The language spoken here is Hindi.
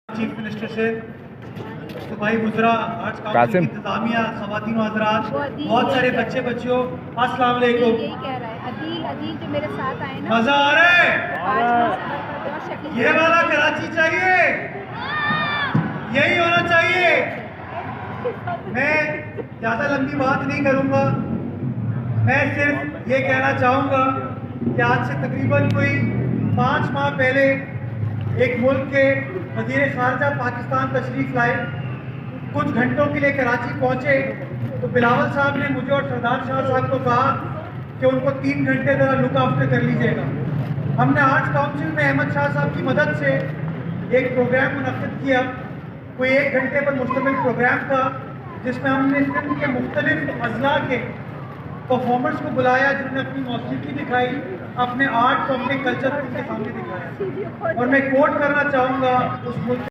चीफ मिनिस्टर से तो भाई गुजरा आज काउंसिल की इंतजामिया खवातीन हजरात बहुत सारे बच्चे बच्चियों अस्सलाम वालेकुम। यही कह रहा है अदील जो मेरे साथ आए ना, मजा आ रहा है? ये वाला कराची चाहिए, यही होना चाहिए। मैं ज़्यादा लंबी बात नहीं करूँगा, मैं सिर्फ ये कहना चाहूँगा कि आज से तकरीबन कोई 5 माह पहले एक मुल्क के वज़ीर ख़ारजा पाकिस्तान तशरीफ़ लाए, कुछ घंटों के लिए कराची पहुँचे तो बिलावल साहब ने मुझे और सरदार शाह साहब को कहा कि उनको 3 घंटे ज़रा लुक आफ्टर कर लीजिएगा। हमने आर्ट्स काउंसिल में अहमद शाह साहब की मदद से एक प्रोग्राम मुनक़्क़िद किया, कोई 1 घंटे पर मुश्तमिल प्रोग्राम था, जिसमें हमने सिंध के मुख्तलिफ अजला के परफॉर्मर्स को बुलाया, जिन्होंने अपनी मौसीकी दिखाई, अपने आर्ट को, अपने कल्चर को उनके सामने दिखाया। और मैं कोट करना चाहूँगा उस मुल्क